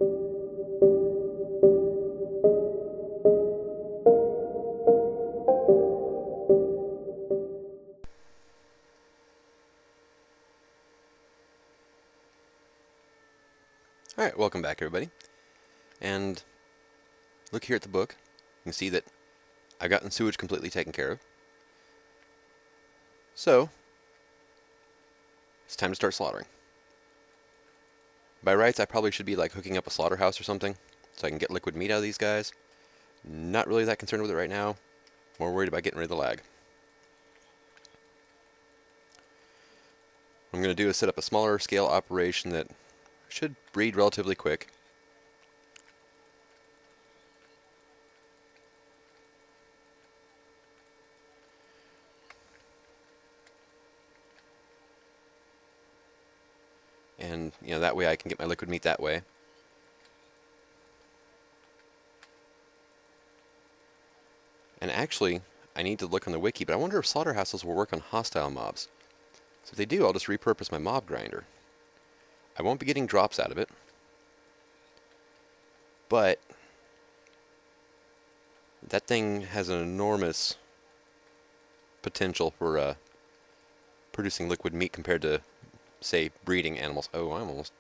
Alright, welcome back everybody. And look here at the book. You can see that I've gotten sewage completely taken care of. So, it's time to start slaughtering. By rights, I probably should be like hooking up a slaughterhouse or something, so I can get liquid meat out of these guys. Not really that concerned with it right now. More worried about getting rid of the lag. What I'm going to do is set up a smaller scale operation that should breed relatively quick. And, you know, that way I can get my liquid meat that way. And actually, I need to look on the wiki, but I wonder if slaughterhouses will work on hostile mobs. So if they do, I'll just repurpose my mob grinder. I won't be getting drops out of it, but that thing has an enormous potential for producing liquid meat compared to, say, breeding animals. Oh, I'm almost...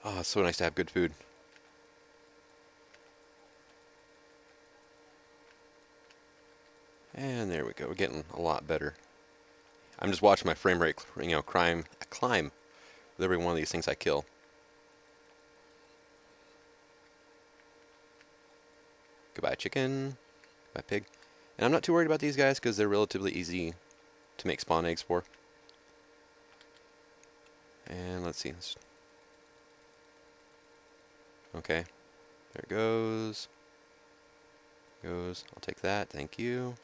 Oh, it's so nice to have good food. And there we go. We're getting a lot better. I'm just watching my frame rate, climb with every one of these things I kill. Goodbye, chicken. Goodbye, pig. And I'm not too worried about these guys because they're relatively easy to make spawn eggs for. And let's see. Okay. There it goes. I'll take that. Thank you.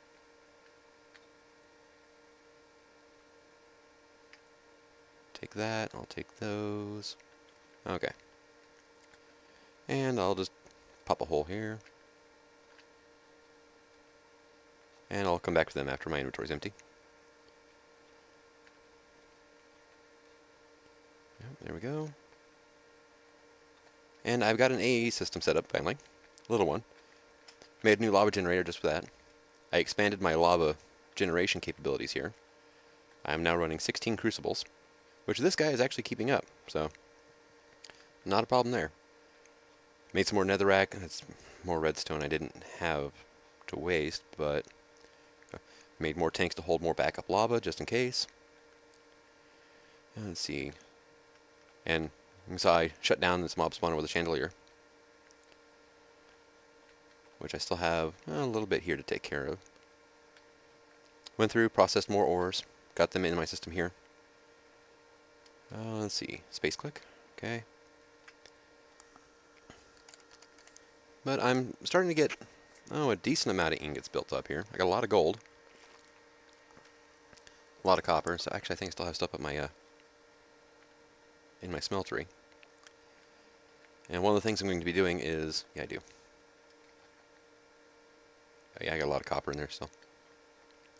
Take that. I'll take those. Okay. And I'll just pop a hole here. And I'll come back to them after my inventory's empty. Yep, there we go. And I've got an AE system set up, finally. A little one. Made a new lava generator just for that. I expanded my lava generation capabilities here. I'm now running 16 crucibles, which this guy is actually keeping up, so not a problem there. Made some more netherrack. That's more redstone I didn't have to waste, but made more tanks to hold more backup lava just in case. And let's see. And so I shut down this mob spawner with a chandelier, which I still have a little bit here to take care of. Went through, processed more ores, got them in my system here. Let's see, space click, okay. But I'm starting to get, a decent amount of ingots built up here. I got a lot of gold, a lot of copper, so actually I think I still have stuff at my, in my smeltery. And one of the things I'm going to be doing is, yeah I do. Oh, yeah, I got a lot of copper in there still.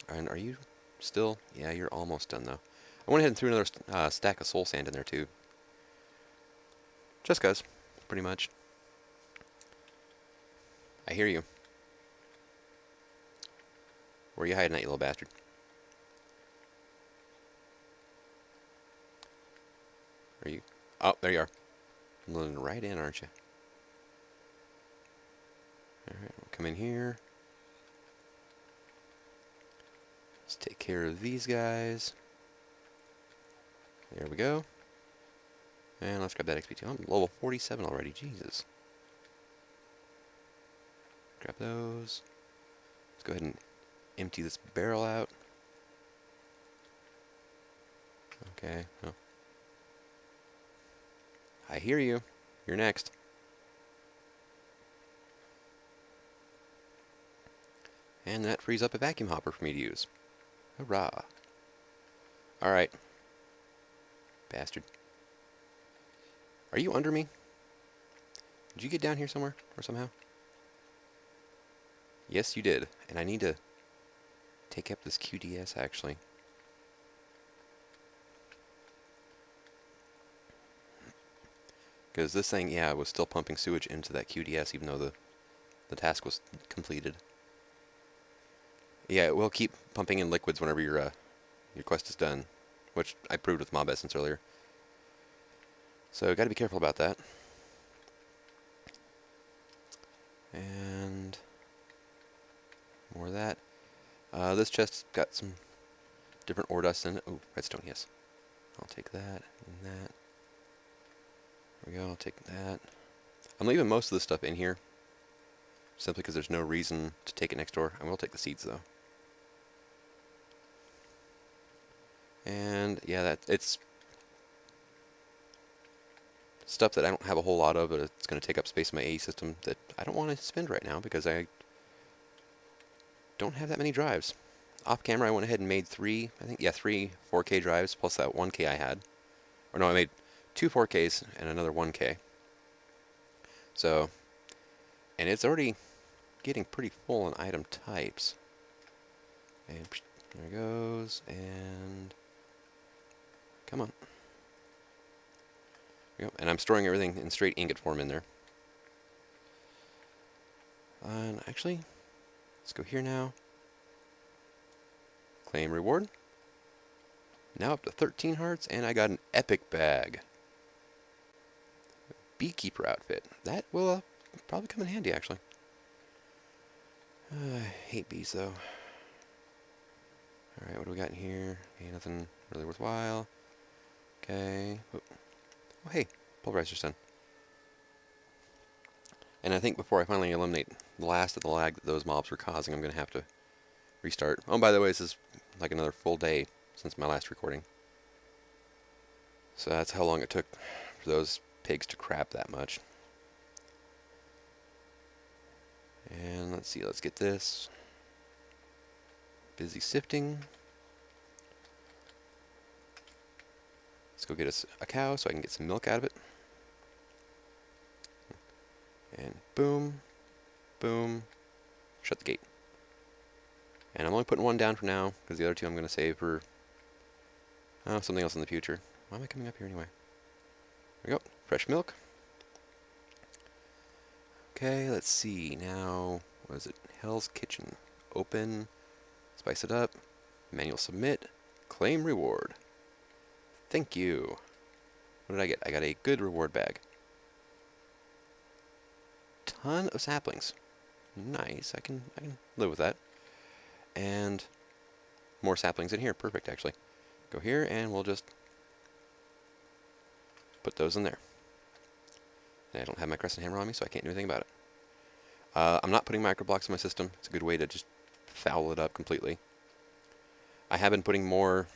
And are you still? Yeah, you're almost done though. I went ahead and threw another stack of soul sand in there too. Just 'cause, pretty much. I hear you. Where are you hiding at, you little bastard? Are you? Oh, there you are. Running right in, aren't you? Alright, we'll come in here. Let's take care of these guys. There we go. And let's grab that XP too. I'm level 47 already, Jesus. Grab those. Let's go ahead and empty this barrel out. Okay. Oh. I hear you. You're next. And that frees up a vacuum hopper for me to use. Hurrah. Alright. Bastard. Are you under me? Did you get down here somewhere or somehow? Yes, you did. And I need to take up this QDS actually. Because this thing, yeah, was still pumping sewage into that QDS even though the task was completed. Yeah, it will keep pumping in liquids whenever your quest is done, which I proved with Mob Essence earlier. So got to be careful about that. And more of that. This chest's got some different ore dust in it. Oh, redstone, yes. I'll take that and that. There we go, I'll take that. I'm leaving most of the stuff in here, simply because there's no reason to take it next door. I will take the seeds, though. And, yeah, it's stuff that I don't have a whole lot of, but it's going to take up space in my AE system that I don't want to spend right now, because I don't have that many drives. Off camera, I went ahead and made three 4K drives, plus that 1K I had. Or no, I made two 4Ks and another 1K. So, and it's already getting pretty full in item types. And there it goes, and come on. There we go. And I'm storing everything in straight ingot form in there. And actually, let's go here now. Claim reward. Now up to 13 hearts, and I got an epic bag. Beekeeper outfit. That will probably come in handy, actually. I hate bees, though. Alright, what do we got in here? Okay, nothing really worthwhile. Okay. Oh, hey, pulverizer's done. And I think before I finally eliminate the last of the lag that those mobs were causing, I'm going to have to restart. Oh, by the way, this is like another full day since my last recording. So that's how long it took for those pigs to crap that much. And let's see, let's get this. Busy sifting. Let's go get us a cow so I can get some milk out of it. And boom, boom, shut the gate. And I'm only putting one down for now, because the other two I'm going to save for something else in the future. Why am I coming up here anyway? There we go, fresh milk. Okay, let's see, now, what is it? Hell's Kitchen. Open, spice it up, manual submit, claim reward. Thank you. What did I get? I got a good reward bag. Ton of saplings. Nice, I can live with that. And more saplings in here, perfect actually. Go here and we'll just put those in there. And I don't have my crescent hammer on me, so I can't do anything about it. I'm not putting microblocks in my system. It's a good way to just foul it up completely. I have been putting more,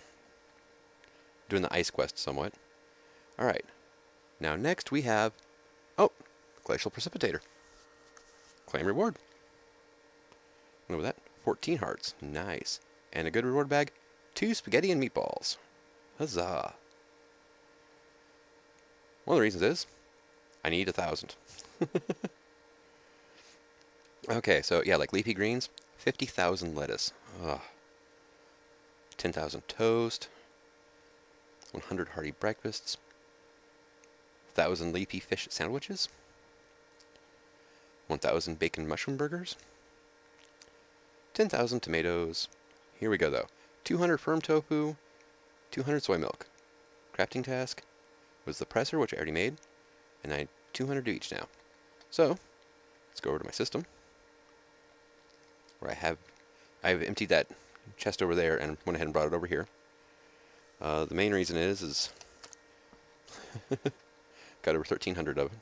doing the ice quest somewhat. Alright, now next we have, glacial precipitator. Claim reward. What was that? 14 hearts. Nice. And a good reward bag, 2 spaghetti and meatballs. Huzzah. One of the reasons is, I need 1,000. Okay, so yeah, like leafy greens, 50,000 lettuce. Ugh. 10,000 toast. 100 hearty breakfasts. 1,000 leafy fish sandwiches. 1,000 bacon mushroom burgers. 10,000 tomatoes. Here we go though. 200 firm tofu. 200 soy milk. Crafting task was the presser, which I already made, and I 200 to each now. So let's go over to my system, where I've emptied that chest over there and went ahead and brought it over here. The main reason is got over 1,300 of it.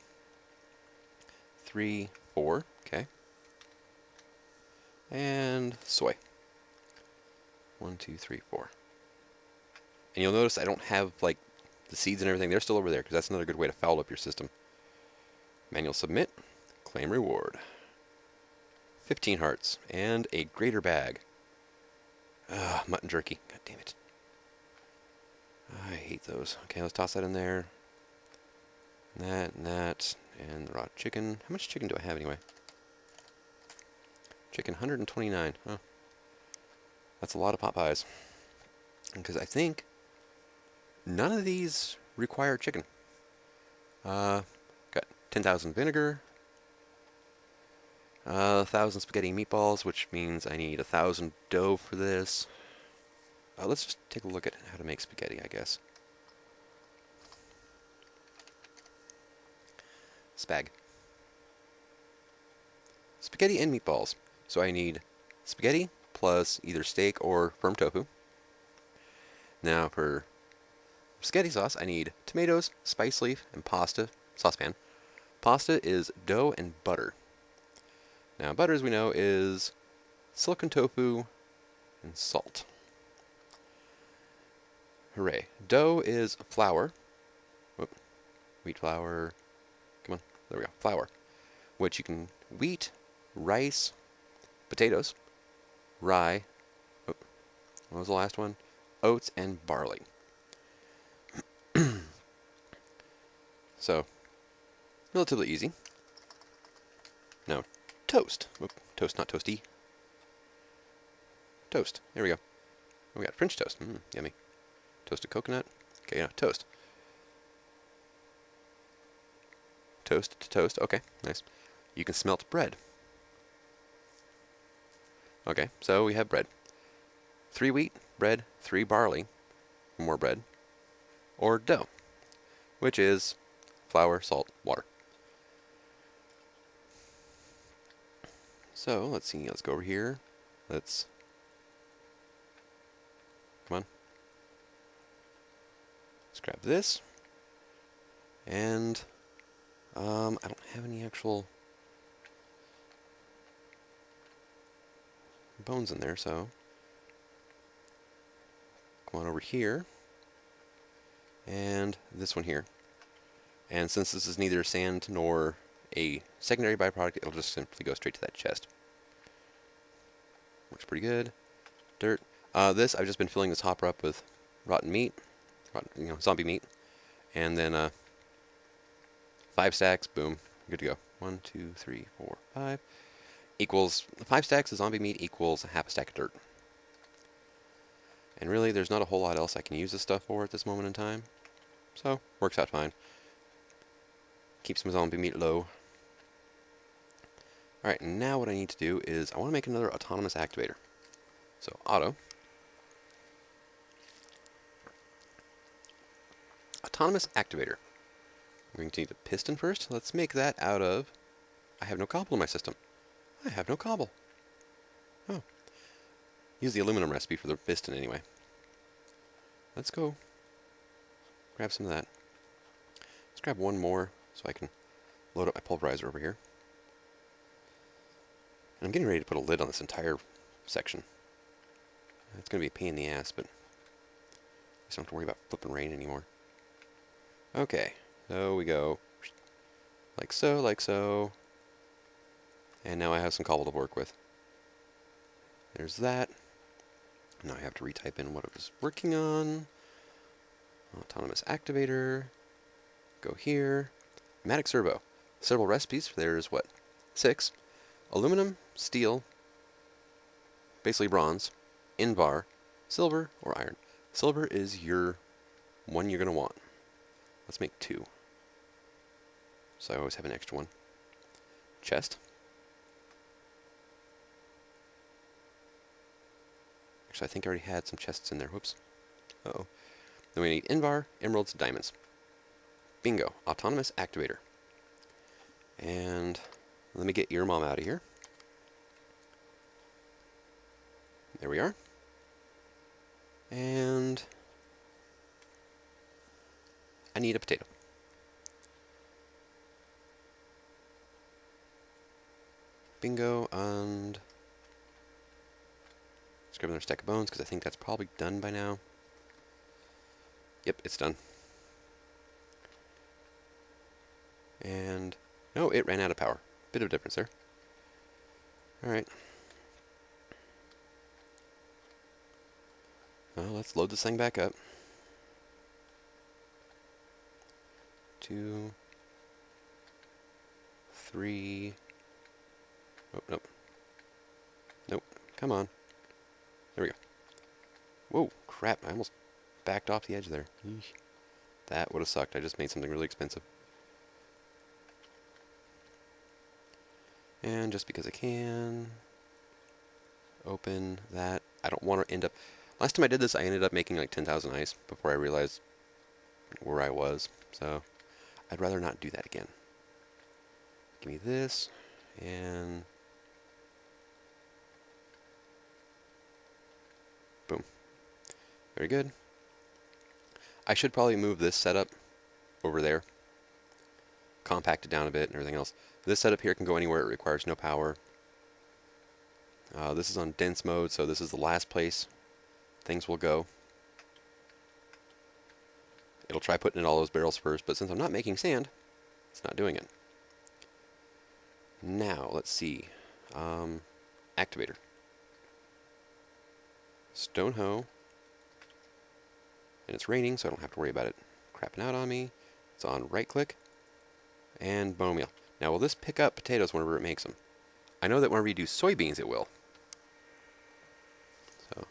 3, 4, okay. And soy. 1, 2, 3, 4. And you'll notice I don't have like the seeds and everything. They're still over there because that's another good way to foul up your system. Manual submit. Claim reward. 15 hearts and a greater bag. Mutton jerky. God damn it. I hate those. Okay, let's toss that in there. And that, and the raw chicken. How much chicken do I have anyway? Chicken 129. Oh, that's a lot of pot pies. Because I think none of these require chicken. 10,000 vinegar, 1,000 spaghetti meatballs, which means I need 1,000 dough for this. Let's just take a look at how to make spaghetti, I guess. Spag. Spaghetti and meatballs. So I need spaghetti plus either steak or firm tofu. Now for spaghetti sauce, I need tomatoes, spice leaf, and pasta saucepan. Pasta is dough and butter. Now butter, as we know, is silicone tofu and salt. Hooray. Dough is flour. Whoop. Wheat flour. Come on. There we go. Flour. Which you can wheat, rice, potatoes, rye. Oh, what was the last one? Oats and barley. So, relatively easy. Now, toast. Oop, toast, not toasty. Toast. There we go. We got French toast. Yummy. Toasted coconut. Okay, yeah, toast. Toast to toast. Okay, nice. You can smelt bread. Okay, so we have bread. 3 wheat, bread, 3 barley, more bread, or dough, which is flour, salt, water. So, let's see, let's go over here. Come on. Let's grab this. And, I don't have any actual bones in there, so come on over here. And this one here. And since this is neither sand nor a secondary byproduct, it'll just simply go straight to that chest. Works pretty good. Dirt. This, I've just been filling this hopper up with rotten meat, zombie meat, and then 5 stacks, boom, good to go. 1, 2, 3, 4, 5 equals 5 stacks of zombie meat equals half a stack of dirt. And really, there's not a whole lot else I can use this stuff for at this moment in time, so works out fine. Keeps my zombie meat low. Alright, now what I need to do is I want to make another autonomous activator. So, auto. Autonomous activator. I'm going to need a piston first. Let's make that out of... I have no cobble in my system. I have no cobble. Oh. Use the aluminum recipe for the piston anyway. Let's go grab some of that. Let's grab one more so I can load up my pulverizer over here. And I'm getting ready to put a lid on this entire section. It's going to be a pain in the ass, but I just don't have to worry about flipping rain anymore. Okay, so we go like so, like so. And now I have some cobble to work with. There's that. Now I have to retype in what I was working on. Autonomous activator. Go here. Pneumatic servo. Several recipes. There's what? 6. Aluminum, steel, basically bronze, Invar, silver, or iron. Silver is your one you're going to want. Let's make 2. So I always have an extra one. Chest. Actually, I think I already had some chests in there. Whoops. Uh-oh. Then we need Invar, emeralds, diamonds. Bingo. Autonomous activator. And let me get your mom out of here. There we are. And I need a potato. Bingo, and let's grab another stack of bones because I think that's probably done by now. Yep, it's done. And no, it ran out of power. Bit of a difference there. Alright. Well, let's load this thing back up. 2, 3. Oh, nope. Nope. Come on. There we go. Whoa, crap. I almost backed off the edge there. Eesh. That would have sucked. I just made something really expensive. And just because I can, open that. I don't want to end up... Last time I did this, I ended up making like 10,000 ice before I realized where I was. So I'd rather not do that again. Give me this, and boom. Very good. I should probably move this setup over there, compact it down a bit and everything else. This setup here can go anywhere. It requires no power. This is on dense mode, so this is the last place things will go. It'll try putting in all those barrels first, but since I'm not making sand, it's not doing it. Now, let's see. Activator. Stone hoe. And it's raining, so I don't have to worry about it crapping out on me. It's on right click. And bone meal. Now, will this pick up potatoes whenever it makes them? I know that whenever you do soybeans, it will. So.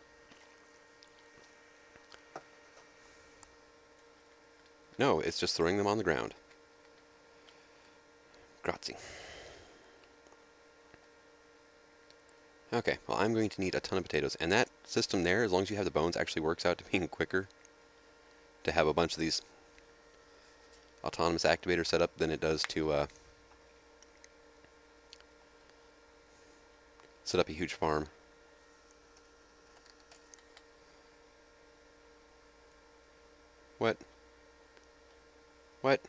No, it's just throwing them on the ground. Grazie. Okay, well, I'm going to need a ton of potatoes. And that system there, as long as you have the bones, actually works out to being quicker to have a bunch of these autonomous activators set up than it does to set up a huge farm. What? What?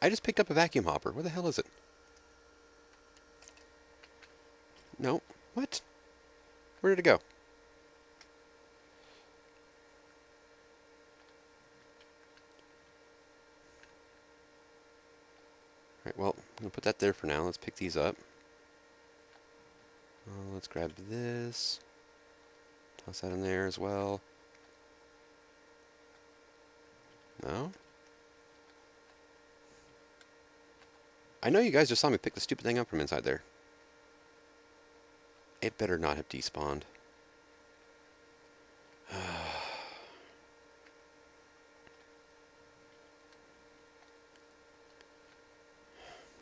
I just picked up a vacuum hopper. Where the hell is it? No. What? Where did it go? Alright, well, I'm going to put that there for now. Let's pick these up. Let's grab this. Toss that in there as well. No? I know you guys just saw me pick the stupid thing up from inside there. It better not have despawned.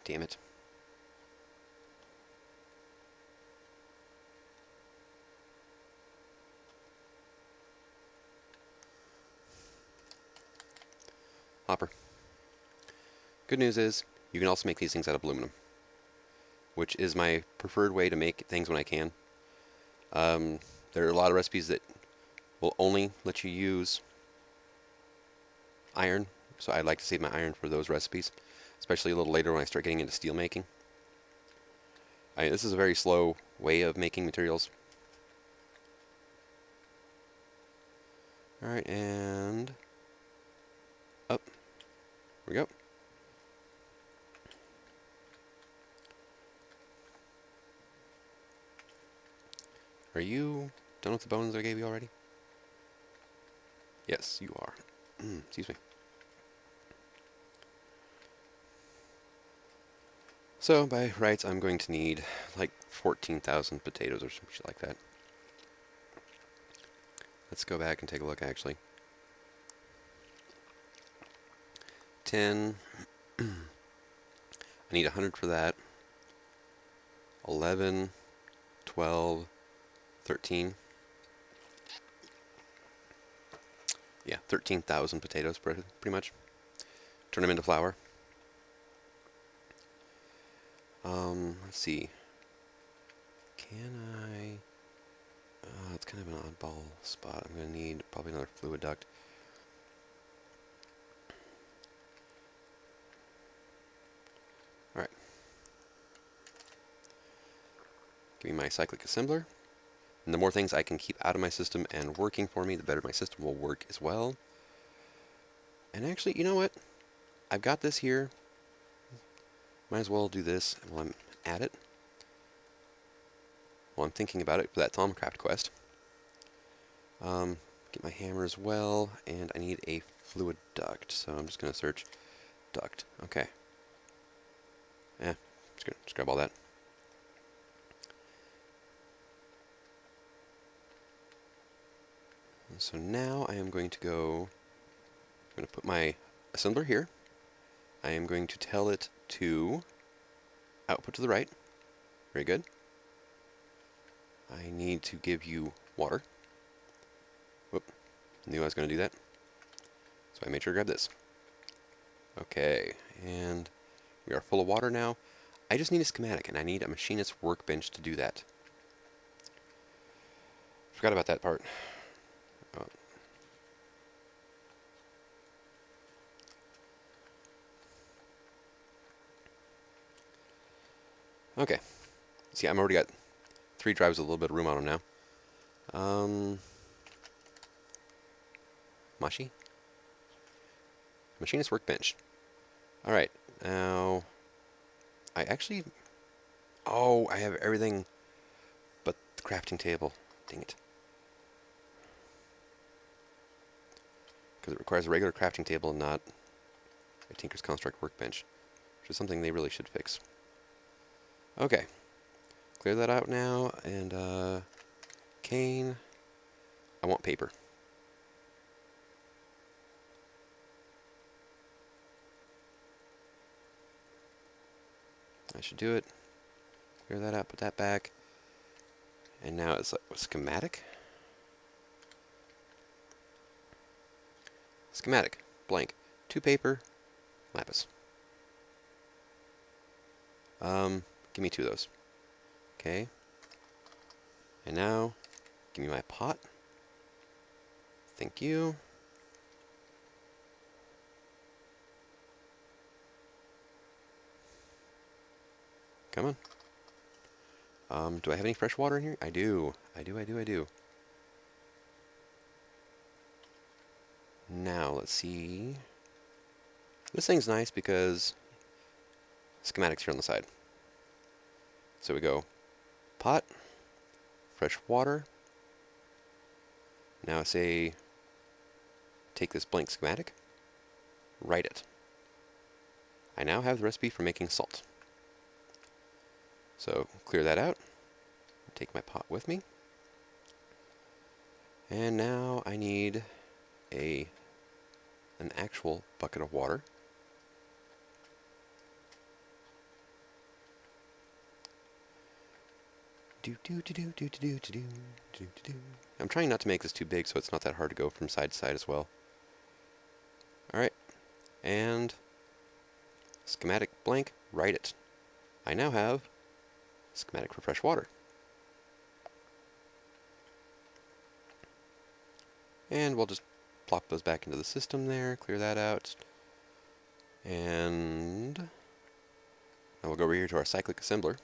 Damn it. Hopper. Good news is, you can also make these things out of aluminum, which is my preferred way to make things when I can. There are a lot of recipes that will only let you use iron, so I like to save my iron for those recipes, especially a little later when I start getting into steel making. This is a very slow way of making materials. Alright, and up. Here we go. Are you done with the bones I gave you already? Yes, you are. Excuse me. So, by rights, I'm going to need like 14,000 potatoes or some shit like that. Let's go back and take a look, actually. 10. I need 100 for that. 11, 12, 13. Yeah, 13,000 potatoes, pretty much. Turn them into flour. Let's see. Can I... it's kind of an oddball spot. I'm going to need probably another fluid duct. Alright. Give me my cyclic assembler. And the more things I can keep out of my system and working for me, the better my system will work as well. And actually, you know what? I've got this here. Might as well do this while I'm at it. While I'm thinking about it for that Thaumcraft quest. Get my hammer as well, and I need a fluid duct, so I'm just going to search duct. Okay. Yeah, just grab all that. So now I am going to put my assembler here. I am going to tell it to output to the right. Very good. I need to give you water. Whoop. Knew I was going to do that. So I made sure to grab this. Okay, and we are full of water now. I just need a schematic, and I need a machinist workbench to do that. Forgot about that part. Oh. Okay. See, I'm already got 3 drives with a little bit of room on them now. Mashi? Machinist workbench. Alright, now I actually... Oh, I have everything but the crafting table. Dang it. Because it requires a regular crafting table and not a Tinker's Construct workbench, which is something they really should fix. Okay. Clear that out now, and cane. I want paper. I should do it. Clear that out, put that back. And now it's like a schematic. Schematic, blank. 2 paper, lapis. Give me 2 of those. Okay. And now, give me my pot. Thank you. Come on. Do I have any fresh water in here? I do. I do. Now, let's see. This thing's nice because schematics here on the side. So we go pot, fresh water. Now say, take this blank schematic, write it. I now have the recipe for making salt. So clear that out, take my pot with me, and now I need an actual bucket of water. I'm trying not to make this too big so it's not that hard to go from side to side as well. Alright, and schematic blank, write it. I now have schematic for fresh water. And we'll just plop those back into the system there, clear that out. And now we'll go over here to our cyclic assembler.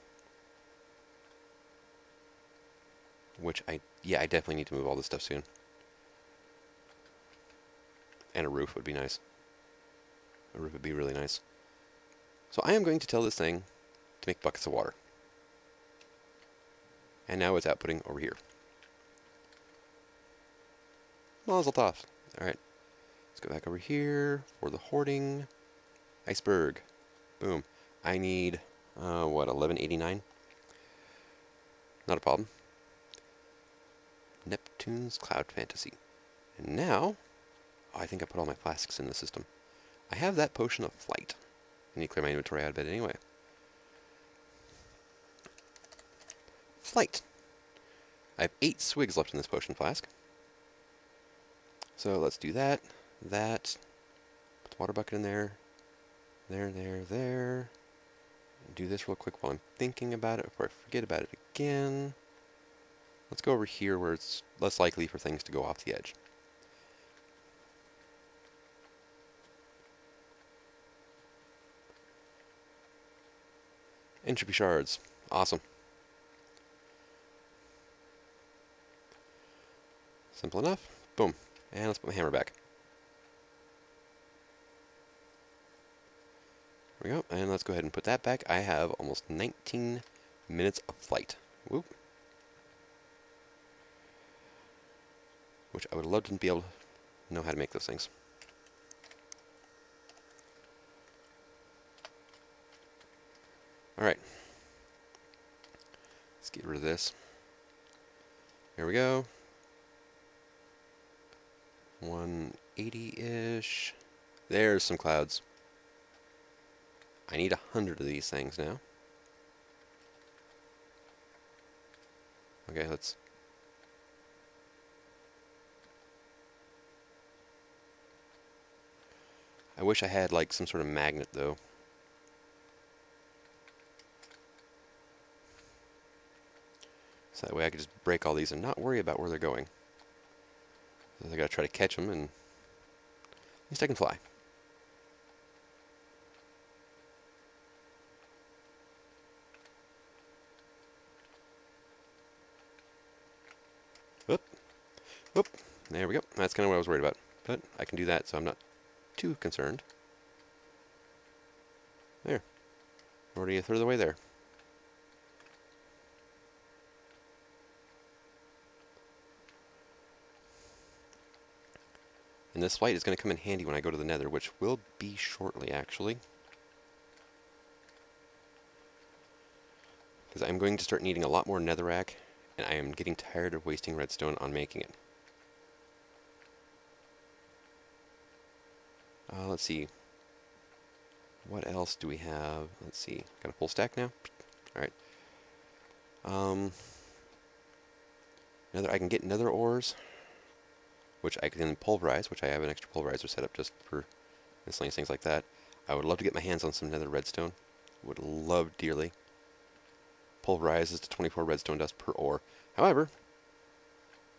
Which I definitely need to move all this stuff soon. And a roof would be nice. A roof would be really nice. So I am going to tell this thing to make buckets of water. And now it's outputting over here. Nozzle off. Alright. Let's go back over here for the hoarding. Iceberg. Boom. I need, 1189? Not a problem. Neptune's Cloud Fantasy. And now, I think I put all my plastics in the system. I have that potion of flight. I need to clear my inventory out of it anyway. Flight. I have 8 swigs left in this potion flask. So let's do that. Put the water bucket in there. There. Do this real quick while I'm thinking about it before I forget about it again. Let's go over here where it's less likely for things to go off the edge. Entropy shards. Awesome. Simple enough. Boom. And let's put my hammer back. There we go. And let's go ahead and put that back. I have almost 19 minutes of flight. Whoop. Which I would love to be able to know how to make those things. Alright. Let's get rid of this. There we go. 180-ish. There's some clouds. I need 100 of these things now. Okay, let's... I wish I had like some sort of magnet though. So that way I could just break all these and not worry about where they're going. I gotta try to catch them, and at least I can fly. Whoop, whoop. There we go. That's kind of what I was worried about. But I can do that, so I'm not too concerned. There. Already a third of the way there. And this flight is going to come in handy when I go to the Nether, which will be shortly, actually. Because I'm going to start needing a lot more netherrack, and I am getting tired of wasting redstone on making it. Let's see. What else do we have? Let's see. Got a full stack now? Alright. I can get nether ores, which I can pulverize, which I have an extra pulverizer set up just for miscellaneous things like that. I would love to get my hands on some nether redstone. Would love dearly. Pulverizes to 24 redstone dust per ore. However,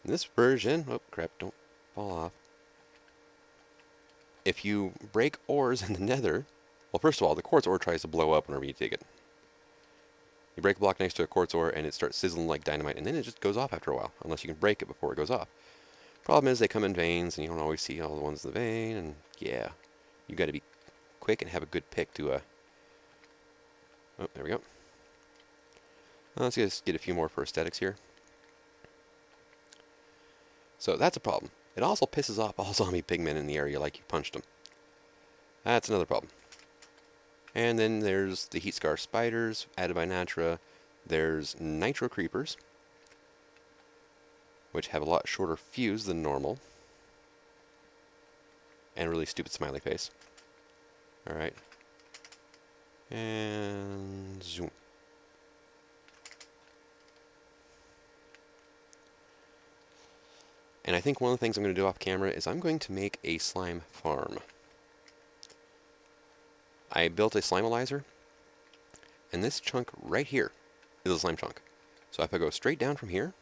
in this version... Oh, crap, don't fall off. If you break ores in the nether... Well, first of all, the quartz ore tries to blow up whenever you dig it. You break a block next to a quartz ore and it starts sizzling like dynamite, and then it just goes off after a while, unless you can break it before it goes off. Problem is they come in veins, and you don't always see all the ones in the vein, and yeah, you got to be quick and have a good pick to Oh, there we go. Let's just get a few more for aesthetics here. So that's a problem. It also pisses off all zombie pigmen in the area like you punched them. That's another problem. And then there's the heat scar spiders, added by Natra. There's nitro creepers, which have a lot shorter fuse than normal. And a really stupid smiley face. Alright. And zoom. And I think one of the things I'm going to do off camera is I'm going to make a slime farm. I built a slimealizer, and this chunk right here is a slime chunk. So if I go straight down from here,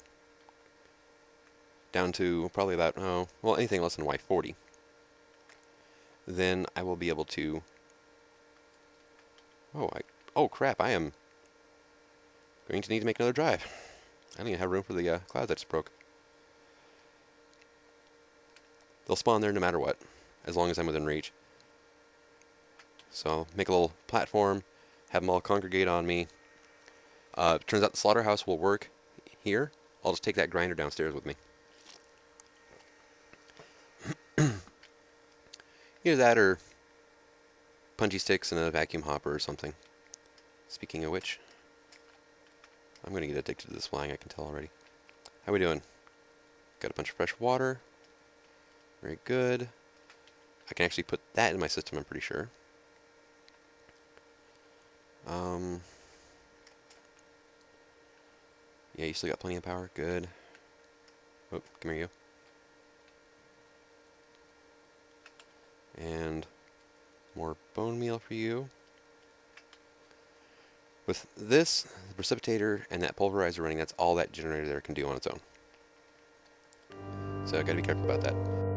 down to probably about, well, anything less than Y40, then I will be able to... Oh crap, I am going to need to make another drive. I don't even have room for the cloud that just broke. They'll spawn there no matter what, as long as I'm within reach. So make a little platform, have them all congregate on me. Turns out the slaughterhouse will work here. I'll just take that grinder downstairs with me. Either that or punchy sticks and a vacuum hopper or something. Speaking of which, I'm going to get addicted to this flying, I can tell already. How we doing? Got a bunch of fresh water. Very good. I can actually put that in my system, I'm pretty sure. Yeah, you still got plenty of power. Good. Oh, come here, you. And more bone meal for you. With this, the precipitator, and that pulverizer running, that's all that generator there can do on its own. So I gotta be careful about that.